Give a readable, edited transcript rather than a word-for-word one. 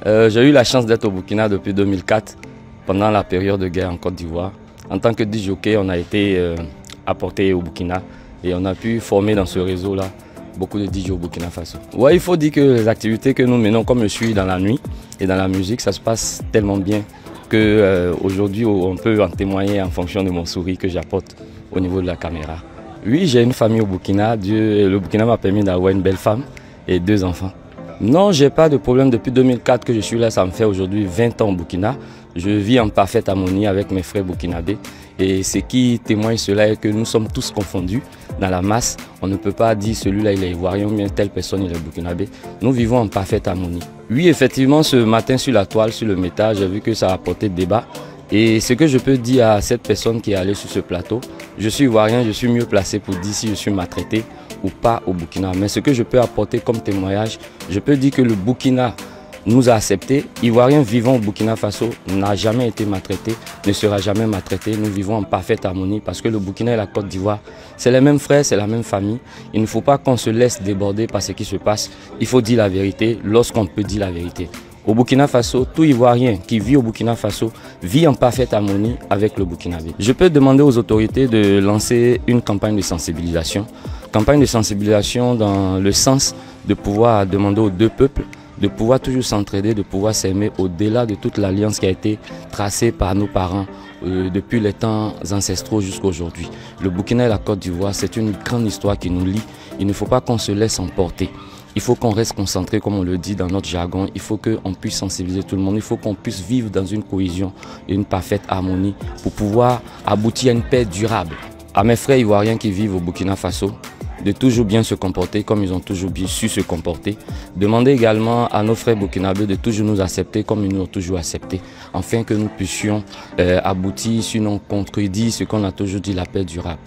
J'ai eu la chance d'être au Burkina depuis 2004, pendant la période de guerre en Côte d'Ivoire. En tant que disc-jockey, on a été apporté au Burkina et on a pu former dans ce réseau-là beaucoup de DJ au Burkina Faso. Ouais, il faut dire que les activités que nous menons, comme je suis dans la nuit et dans la musique, ça se passe tellement bien qu'aujourd'hui on peut en témoigner en fonction de mon sourire que j'apporte au niveau de la caméra. Oui, j'ai une famille au Burkina. Le Burkina m'a permis d'avoir une belle femme et 2 enfants. Non, j'ai pas de problème. Depuis 2004 que je suis là, ça me fait aujourd'hui 20 ans au Burkina. Je vis en parfaite harmonie avec mes frères burkinabés. Et ce qui témoigne cela est que nous sommes tous confondus dans la masse. On ne peut pas dire celui-là il est ivoirien ou bien telle personne il est burkinabé. Nous vivons en parfaite harmonie. Oui, effectivement, ce matin sur la toile, sur le méta, j'ai vu que ça a apporté débat. Et ce que je peux dire à cette personne qui est allée sur ce plateau, je suis ivoirien, je suis mieux placé pour dire si je suis maltraité ou pas au Burkina. Mais ce que je peux apporter comme témoignage, je peux dire que le Burkina nous a acceptés. Ivoiriens vivant au Burkina Faso n'a jamais été maltraité, ne sera jamais maltraité. Nous vivons en parfaite harmonie parce que le Burkina et la Côte d'Ivoire, c'est les mêmes frères, c'est la même famille. Il ne faut pas qu'on se laisse déborder par ce qui se passe. Il faut dire la vérité lorsqu'on peut dire la vérité. Au Burkina Faso, tout Ivoirien qui vit au Burkina Faso vit en parfaite harmonie avec le Burkinabé. Je peux demander aux autorités de lancer une campagne de sensibilisation. Campagne de sensibilisation dans le sens de pouvoir demander aux 2 peuples de pouvoir toujours s'entraider, de pouvoir s'aimer au-delà de toute l'alliance qui a été tracée par nos parents depuis les temps ancestraux jusqu'à aujourd'hui. Le Burkina et la Côte d'Ivoire, c'est une grande histoire qui nous lie. Il ne faut pas qu'on se laisse emporter. Il faut qu'on reste concentré, comme on le dit dans notre jargon. Il faut qu'on puisse sensibiliser tout le monde. Il faut qu'on puisse vivre dans une cohésion et une parfaite harmonie pour pouvoir aboutir à une paix durable. À mes frères ivoiriens qui vivent au Burkina Faso, de toujours bien se comporter comme ils ont toujours bien su se comporter. Demandez également à nos frères burkinabés de toujours nous accepter comme ils nous ont toujours acceptés, afin que nous puissions aboutir, sinon contredire ce qu'on a toujours dit, la paix durable.